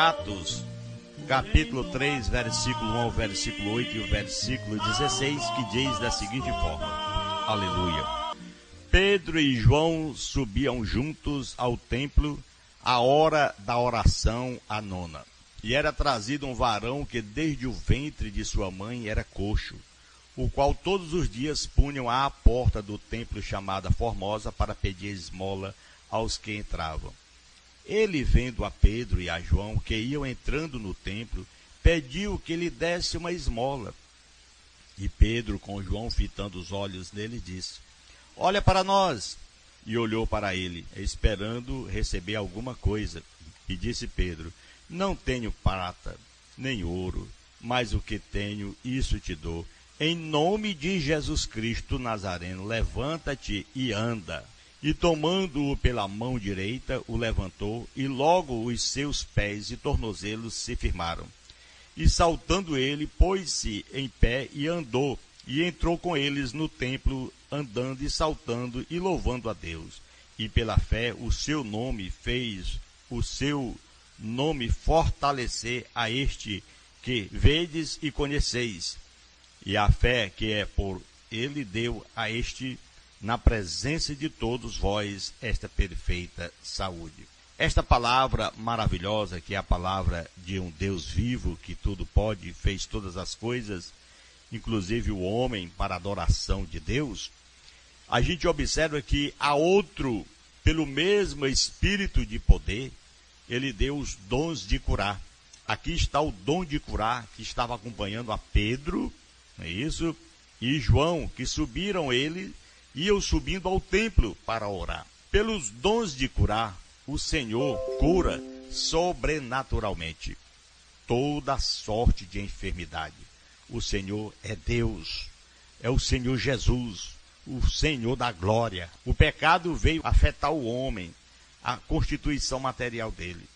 Atos, capítulo 3, versículo 1 ao versículo 8 e o versículo 16, que diz da seguinte forma: Aleluia. Pedro e João subiam juntos ao templo à hora da oração, a nona. E era trazido um varão que desde o ventre de sua mãe era coxo, o qual todos os dias punham à porta do templo chamada Formosa para pedir esmola aos que entravam. Ele, vendo a Pedro e a João que iam entrando no templo, pediu que lhe desse uma esmola. E Pedro, com João fitando os olhos nele, disse: Olha para nós. E olhou para ele, esperando receber alguma coisa. E disse Pedro: Não tenho prata, nem ouro, mas o que tenho, isso te dou. Em nome de Jesus Cristo Nazareno, levanta-te e anda. E tomando-o pela mão direita, o levantou, e logo os seus pés e tornozelos se firmaram. E saltando ele, pôs-se em pé e andou, e entrou com eles no templo, andando e saltando e louvando a Deus. E pela fé o seu nome fez o seu nome fortalecer a este que vedes e conheceis. E a fé que é por ele deu a este, na presença de todos vós, esta perfeita saúde. Esta palavra maravilhosa, que é a palavra de um Deus vivo, que tudo pode, fez todas as coisas, inclusive o homem, para a adoração de Deus, a gente observa que a outro, pelo mesmo espírito de poder, ele deu os dons de curar. Aqui está o dom de curar que estava acompanhando a Pedro, não é isso? E João, que iam subindo ao templo para orar. Pelos dons de curar, o Senhor cura sobrenaturalmente toda sorte de enfermidade. O Senhor é Deus, é o Senhor Jesus, o Senhor da glória. O pecado veio afetar o homem, a constituição material dele.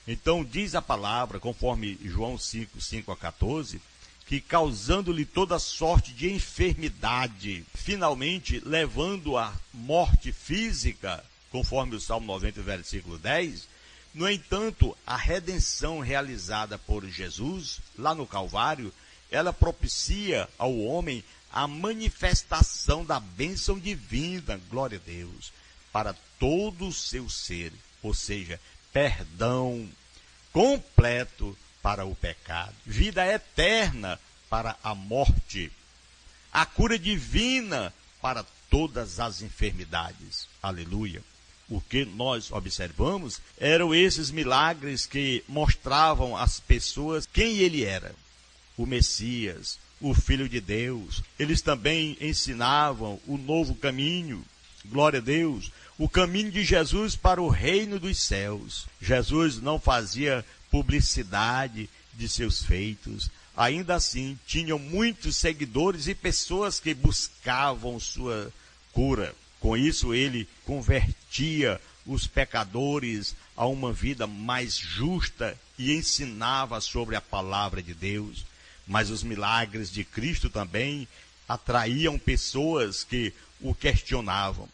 Então diz a palavra, conforme João 5, 5 a 14, que causando-lhe toda sorte de enfermidade, finalmente levando à morte física, conforme o Salmo 90, versículo 10, no entanto, a redenção realizada por Jesus, lá no Calvário, ela propicia ao homem a manifestação da bênção divina, glória a Deus, para todo o seu ser, ou seja, perdão completo para o pecado, vida eterna para a morte, a cura divina para todas as enfermidades. Aleluia. O que nós observamos eram esses milagres que mostravam às pessoas quem ele era, o Messias, o Filho de Deus. Eles também ensinavam o novo caminho, glória a Deus, o caminho de Jesus para o reino dos céus. Jesus não fazia publicidade de seus feitos, ainda assim tinham muitos seguidores e pessoas que buscavam sua cura. Com isso ele convertia os pecadores a uma vida mais justa e ensinava sobre a palavra de Deus. Mas os milagres de Cristo também atraíam pessoas que o questionavam.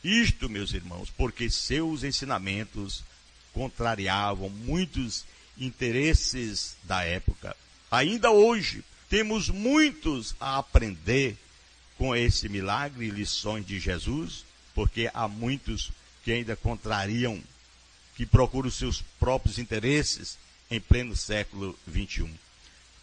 Isto, meus irmãos, porque seus ensinamentos contrariavam muitos interesses da época. Ainda hoje, temos muitos a aprender com esse milagre e lições de Jesus, porque há muitos que ainda contrariam, que procuram seus próprios interesses em pleno século XXI.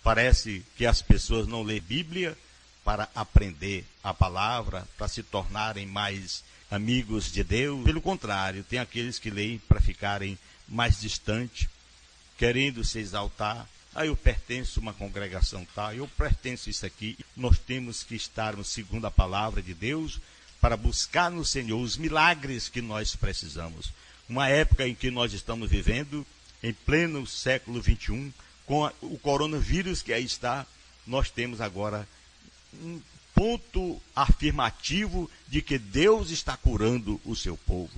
Parece que as pessoas não lêem Bíblia para aprender a palavra, para se tornarem mais amigos de Deus. Pelo contrário, tem aqueles que leem para ficarem mais distantes, querendo se exaltar. Eu pertenço a uma congregação tal, eu pertenço a isso aqui. Nós temos que estarmos segundo a palavra de Deus para buscar no Senhor os milagres que nós precisamos. Uma época em que nós estamos vivendo, em pleno século XXI, com o coronavírus que aí está, nós temos agora um ponto afirmativo de que Deus está curando o seu povo.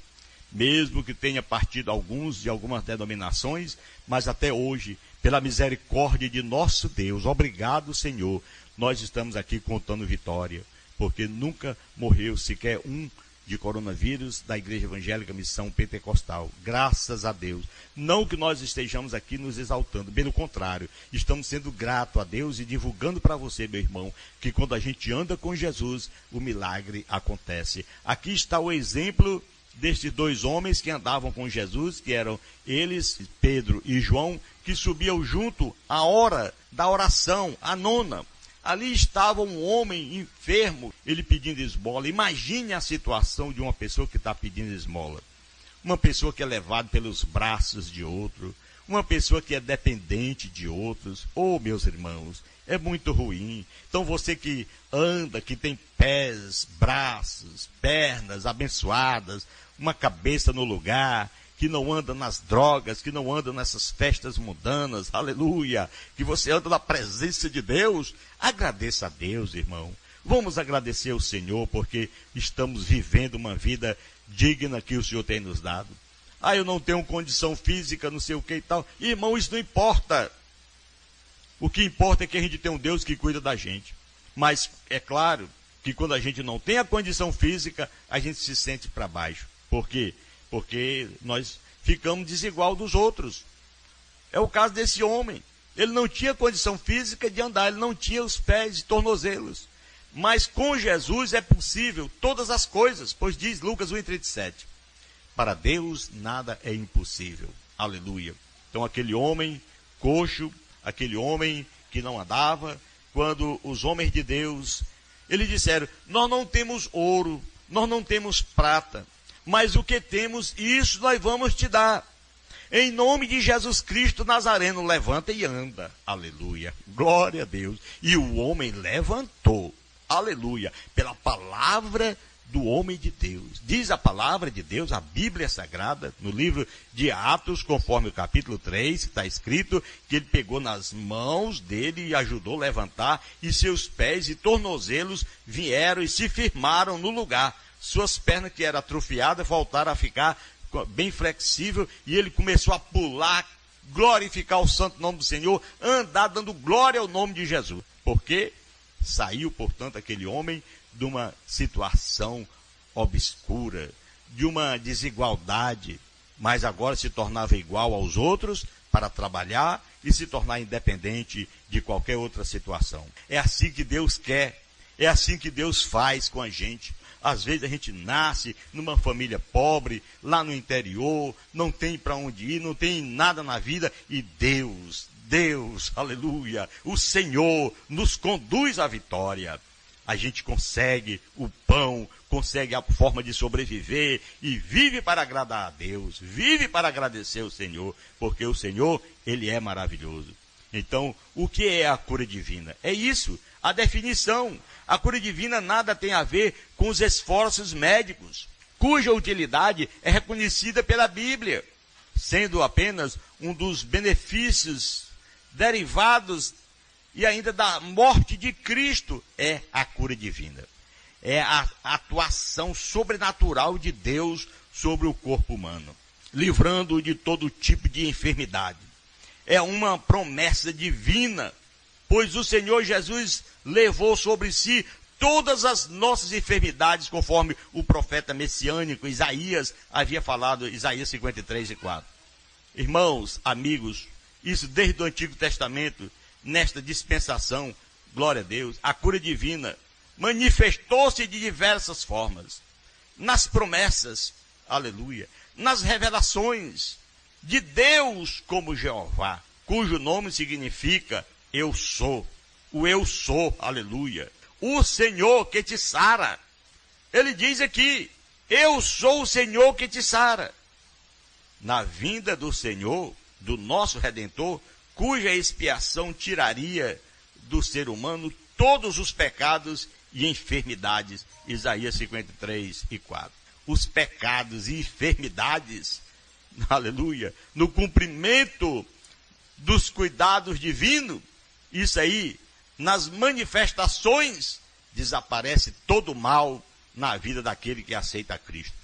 Mesmo que tenha partido alguns de algumas denominações, mas até hoje, pela misericórdia de nosso Deus, obrigado, Senhor, nós estamos aqui contando vitória, porque nunca morreu sequer um de coronavírus da Igreja Evangélica Missão Pentecostal. Graças a Deus. Não que nós estejamos aqui nos exaltando, pelo contrário, estamos sendo gratos a Deus e divulgando para você, meu irmão, que quando a gente anda com Jesus, o milagre acontece. Aqui está o exemplo destes dois homens que andavam com Jesus, que eram eles, Pedro e João, que subiam junto à hora da oração, a nona. Ali estava um homem enfermo, ele pedindo esmola. Imagine a situação de uma pessoa que está pedindo esmola. Uma pessoa que é levada pelos braços de outro, uma pessoa que é dependente de outros. Oh, meus irmãos, é muito ruim. Então você que anda, que tem pés, braços, pernas abençoadas, uma cabeça no lugar, que não anda nas drogas, que não anda nessas festas mundanas, aleluia, que você anda na presença de Deus, agradeça a Deus, irmão. Vamos agradecer ao Senhor, porque estamos vivendo uma vida digna que o Senhor tem nos dado. Ah, eu não tenho condição física, não sei o que e tal. Irmão, isso não importa. O que importa é que a gente tem um Deus que cuida da gente. Mas é claro que quando a gente não tem a condição física, a gente se sente para baixo. Por quê? Porque nós ficamos desigual dos outros. É o caso desse homem. Ele não tinha condição física de andar, ele não tinha os pés e tornozelos. Mas com Jesus é possível todas as coisas, pois diz Lucas 1,37. Para Deus nada é impossível. Aleluia. Então aquele homem coxo, aquele homem que não andava, quando os homens de Deus, eles disseram, nós não temos ouro, nós não temos prata, mas o que temos, isso nós vamos te dar. Em nome de Jesus Cristo Nazareno, levanta e anda. Aleluia. Glória a Deus. E o homem levantou. Aleluia. Pela palavra do homem de Deus. Diz a palavra de Deus, a Bíblia Sagrada, no livro de Atos, conforme o capítulo 3, está escrito que ele pegou nas mãos dele e ajudou a levantar, e seus pés e tornozelos vieram e se firmaram no lugar. Suas pernas, que eram atrofiadas, voltaram a ficar bem flexível, e ele começou a pular, glorificar o santo nome do Senhor, andar dando glória ao nome de Jesus. Porque saiu, portanto, aquele homem de uma situação obscura, de uma desigualdade, mas agora se tornava igual aos outros para trabalhar e se tornar independente de qualquer outra situação. É assim que Deus quer, é assim que Deus faz com a gente. Às vezes a gente nasce numa família pobre, lá no interior, não tem para onde ir, não tem nada na vida, e Deus, aleluia, o Senhor nos conduz à vitória. A gente consegue o pão, consegue a forma de sobreviver e vive para agradar a Deus, vive para agradecer o Senhor, porque o Senhor, Ele é maravilhoso. Então, o que é a cura divina? É isso, a definição. A cura divina nada tem a ver com os esforços médicos, cuja utilidade é reconhecida pela Bíblia, sendo apenas um dos benefícios derivados e ainda da morte de Cristo, é a cura divina. É a atuação sobrenatural de Deus sobre o corpo humano, livrando-o de todo tipo de enfermidade. É uma promessa divina, pois o Senhor Jesus levou sobre si todas as nossas enfermidades, conforme o profeta messiânico Isaías havia falado, Isaías 53:4. Irmãos, amigos, isso desde o Antigo Testamento, nesta dispensação, glória a Deus, a cura divina manifestou-se de diversas formas, nas promessas, aleluia, nas revelações de Deus como Jeová, cujo nome significa eu sou, o eu sou, aleluia, o Senhor que te sara. Ele diz aqui, eu sou o Senhor que te sara. Na vinda do Senhor, do nosso Redentor, cuja expiação tiraria do ser humano todos os pecados e enfermidades. Isaías 53:4. Os pecados e enfermidades, aleluia, no cumprimento dos cuidados divinos, isso aí, nas manifestações, desaparece todo o mal na vida daquele que aceita Cristo.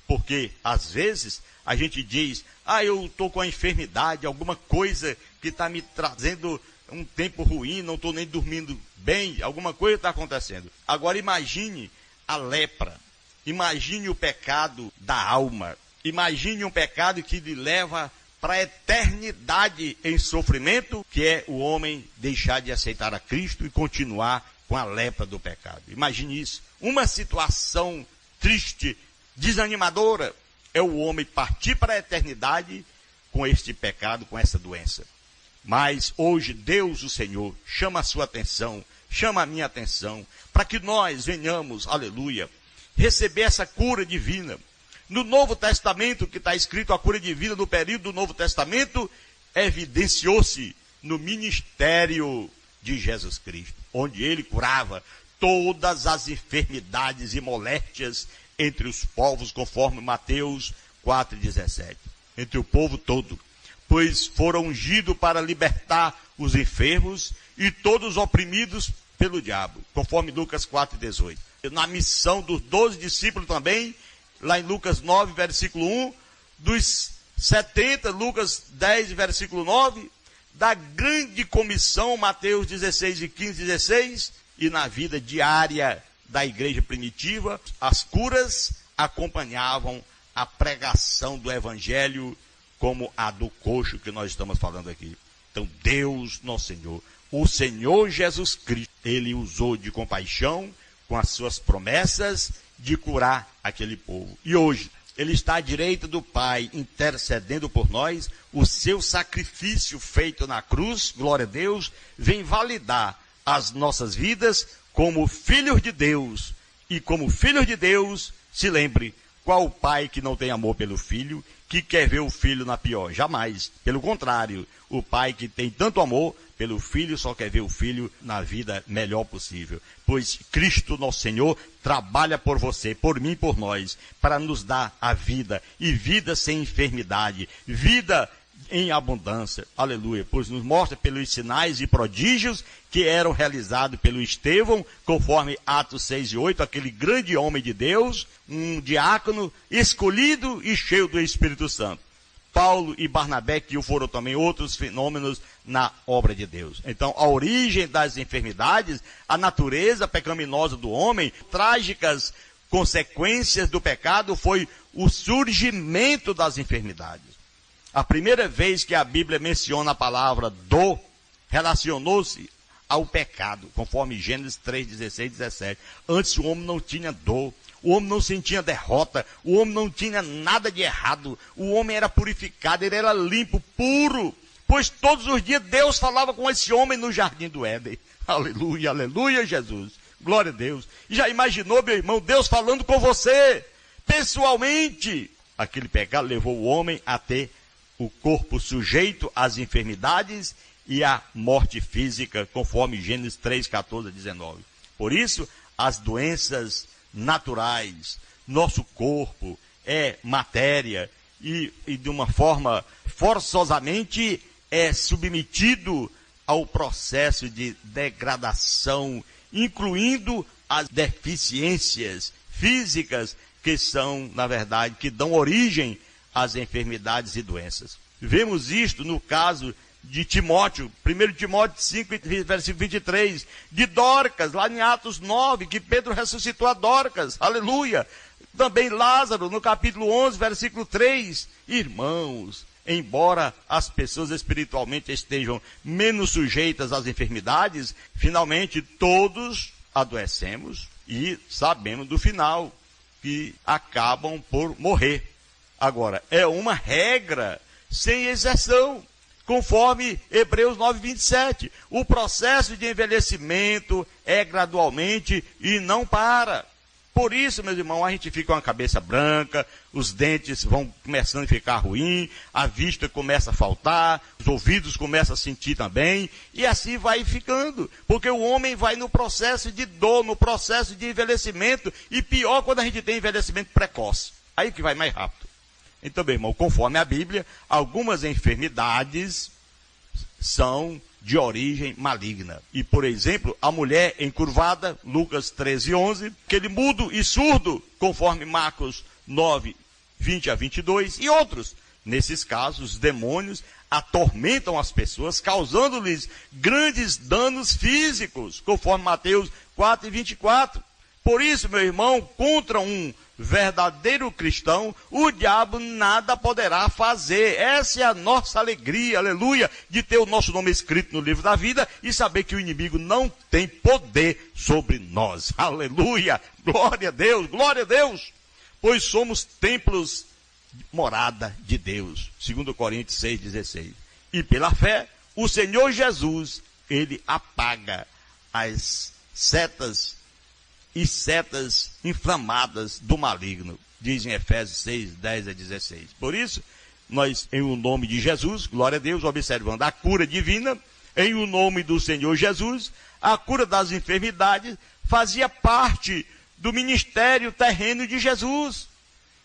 Porque, às vezes, a gente diz, eu estou com a enfermidade, alguma coisa que está me trazendo um tempo ruim, não estou nem dormindo bem, alguma coisa está acontecendo. Agora imagine a lepra, Imagine o pecado da alma. Imagine um pecado que lhe leva para a eternidade em sofrimento, que é o homem deixar de aceitar a Cristo e continuar com a lepra do pecado. Imagine isso. Uma situação triste, desanimadora, é o homem partir para a eternidade com este pecado, com essa doença. Mas hoje Deus, o Senhor, chama a sua atenção, chama a minha atenção, para que nós venhamos, aleluia, receber essa cura divina. No Novo Testamento, que está escrito a cura divina no período do Novo Testamento, evidenciou-se no ministério de Jesus Cristo, onde ele curava todas as enfermidades e moléstias entre os povos, conforme Mateus 4,17. Entre o povo todo, pois foram ungidos para libertar os enfermos e todos oprimidos pelo diabo, conforme Lucas 4,18. Na missão dos 12 discípulos também, lá em Lucas 9, versículo 1, dos 70, Lucas 10, versículo 9, da grande comissão, Mateus 16 e 15, 16, e na vida diária da igreja primitiva, as curas acompanhavam a pregação do evangelho, como a do coxo que nós estamos falando aqui. Então, Deus, nosso Senhor, o Senhor Jesus Cristo, ele usou de compaixão com as suas promessas de curar aquele povo. E hoje, ele está à direita do Pai, intercedendo por nós. O seu sacrifício feito na cruz, glória a Deus, vem validar as nossas vidas como filhos de Deus. E como filhos de Deus, se lembre, qual o pai que não tem amor pelo filho, que quer ver o filho na pior? Jamais. Pelo contrário, o pai que tem tanto amor pelo filho só quer ver o filho na vida melhor possível. Pois Cristo, nosso Senhor, trabalha por você, por mim, por nós, para nos dar a vida, e vida sem enfermidade, vida em abundância. Aleluia. Pois nos mostra pelos sinais e prodígios que eram realizados pelo Estevão, conforme Atos 6 e 8, aquele grande homem de Deus, um diácono escolhido e cheio do Espírito Santo. Paulo e Barnabé, que foram também outros fenômenos na obra de Deus. Então, a origem das enfermidades, a natureza pecaminosa do homem, trágicas consequências do pecado foi o surgimento das enfermidades. A primeira vez que a Bíblia menciona a palavra dor, relacionou-se ao pecado, conforme Gênesis 3, 16 e 17. Antes o homem não tinha dor, o homem não sentia derrota, o homem não tinha nada de errado, o homem era purificado, ele era limpo, puro, pois todos os dias Deus falava com esse homem no jardim do Éden. Aleluia, aleluia, Jesus, glória a Deus. E já imaginou, meu irmão, Deus falando com você, pessoalmente? Aquele pecado levou o homem a ter o corpo sujeito às enfermidades e à morte física, conforme Gênesis 3, 14 a 19. Por isso, as doenças naturais, nosso corpo é matéria e de uma forma forçosamente é submetido ao processo de degradação, incluindo as deficiências físicas que são, na verdade, que dão origem às enfermidades e doenças. Vemos isto no caso de Timóteo, 1 Timóteo 5, versículo 23, de Dorcas, lá em Atos 9, que Pedro ressuscitou a Dorcas, aleluia. Também Lázaro, no capítulo 11, versículo 3, irmãos, embora as pessoas espiritualmente estejam menos sujeitas às enfermidades, finalmente todos adoecemos e sabemos do final, que acabam por morrer. Agora, é uma regra sem exceção, conforme Hebreus 9, 27. O processo de envelhecimento é gradualmente e não para. Por isso, meus irmãos, a gente fica com a cabeça branca, os dentes vão começando a ficar ruins, a vista começa a faltar, os ouvidos começam a sentir também, e assim vai ficando. Porque o homem vai no processo de dor, no processo de envelhecimento, e pior quando a gente tem envelhecimento precoce. Aí que vai mais rápido. Então, meu irmão, conforme a Bíblia, algumas enfermidades são de origem maligna. E, por exemplo, a mulher encurvada, Lucas 13, 11, aquele mudo e surdo, conforme Marcos 9, 20 a 22, e outros. Nesses casos, os demônios atormentam as pessoas, causando-lhes grandes danos físicos, conforme Mateus 4 e 24. Por isso, meu irmão, contra um verdadeiro cristão, o diabo nada poderá fazer. Essa é a nossa alegria, aleluia, de ter o nosso nome escrito no livro da vida e saber que o inimigo não tem poder sobre nós. Aleluia, glória a Deus, glória a Deus. Pois somos templos, morada de Deus. 2 Coríntios 6,16. E pela fé, o Senhor Jesus, ele apaga as setas inflamadas do maligno, diz em Efésios 6, 10 a 16. Por isso, nós, em o nome de Jesus, glória a Deus, observando a cura divina, em o nome do Senhor Jesus, a cura das enfermidades fazia parte do ministério terreno de Jesus.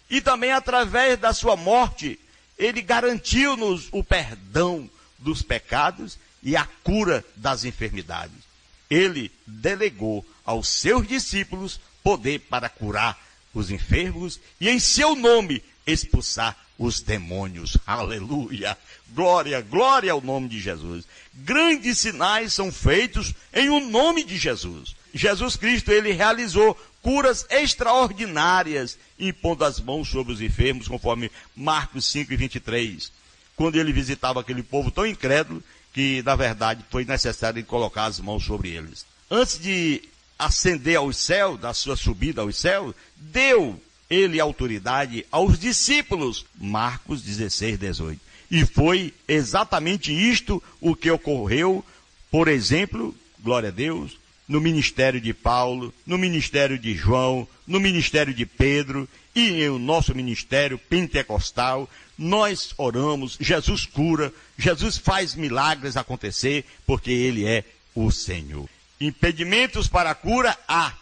E também através da sua morte, ele garantiu-nos o perdão dos pecados e a cura das enfermidades. Ele delegou aos seus discípulos poder para curar os enfermos e em seu nome expulsar os demônios. Aleluia! Glória, glória ao nome de Jesus. Grandes sinais são feitos em o nome de Jesus. Jesus Cristo, ele realizou curas extraordinárias, impondo as mãos sobre os enfermos, conforme Marcos 5:23. Quando ele visitava aquele povo tão incrédulo, que na verdade foi necessário colocar as mãos sobre eles. Antes de ascender aos céus, da sua subida aos céus, deu ele autoridade aos discípulos. Marcos 16:18. E foi exatamente isto o que ocorreu, por exemplo, glória a Deus, no ministério de Paulo, no ministério de João, no ministério de Pedro e em o nosso ministério pentecostal. Nós oramos, Jesus cura, Jesus faz milagres acontecer, porque ele é o Senhor. Impedimentos para a cura, há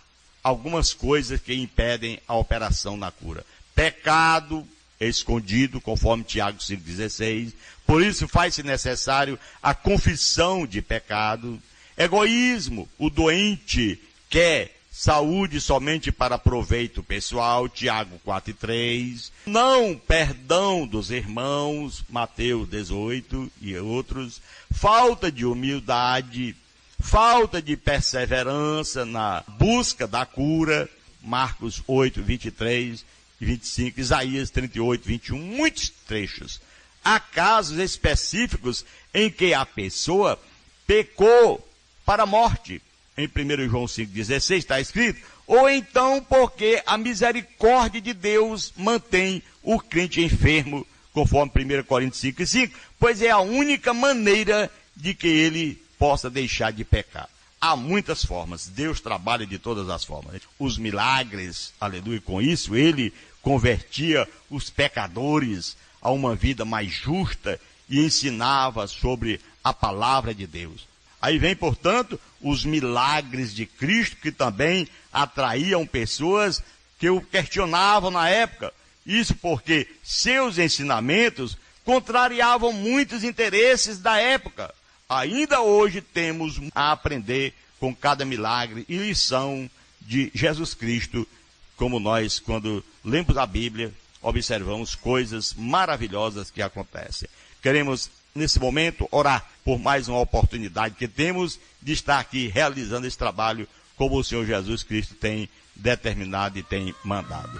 algumas coisas que impedem a operação na cura. Pecado escondido, conforme Tiago 5,16. Por isso faz-se necessário a confissão de pecado. Egoísmo, o doente quer saúde somente para proveito pessoal, Tiago 4:3. Não perdão dos irmãos, Mateus 18 e outros. Falta de humildade, falta de perseverança na busca da cura, Marcos 8:23 e 25, Isaías 38:21, muitos trechos. Há casos específicos em que a pessoa pecou para a morte. Em 1 João 5,16 está escrito, ou então porque a misericórdia de Deus mantém o crente enfermo, conforme 1 Coríntios 5:5, pois é a única maneira de que ele possa deixar de pecar. Há muitas formas, Deus trabalha de todas as formas. Os milagres, aleluia, com isso ele convertia os pecadores a uma vida mais justa e ensinava sobre a palavra de Deus. Aí vem, portanto, os milagres de Cristo, que também atraíam pessoas que o questionavam na época. Isso porque seus ensinamentos contrariavam muitos interesses da época. Ainda hoje temos a aprender com cada milagre e lição de Jesus Cristo, como nós, quando lemos a Bíblia, observamos coisas maravilhosas que acontecem. Queremos, nesse momento, orar por mais uma oportunidade que temos de estar aqui realizando esse trabalho como o Senhor Jesus Cristo tem determinado e tem mandado.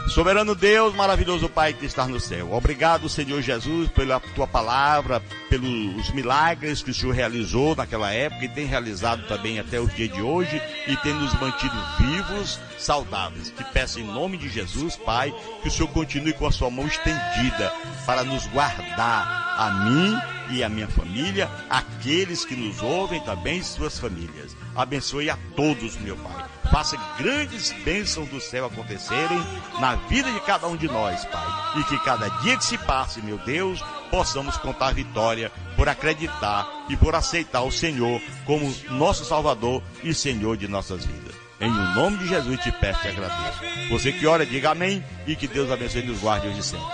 Soberano Deus, maravilhoso Pai que está no céu. Obrigado, Senhor Jesus, pela tua palavra, pelos milagres que o Senhor realizou naquela época e tem realizado também até os dias de hoje e tem nos mantido vivos, saudáveis. Te peço em nome de Jesus, Pai, que o Senhor continue com a sua mão estendida para nos guardar, a mim e a minha família, aqueles que nos ouvem também e suas famílias. Abençoe a todos, meu Pai. Faça grandes bênçãos do céu acontecerem na vida de cada um de nós, Pai. E que cada dia que se passe, meu Deus, possamos contar vitória por acreditar e por aceitar o Senhor como nosso Salvador e Senhor de nossas vidas. Em nome de Jesus te peço e agradeço. Você que ora, diga amém e que Deus abençoe e nos guarde hoje e sempre.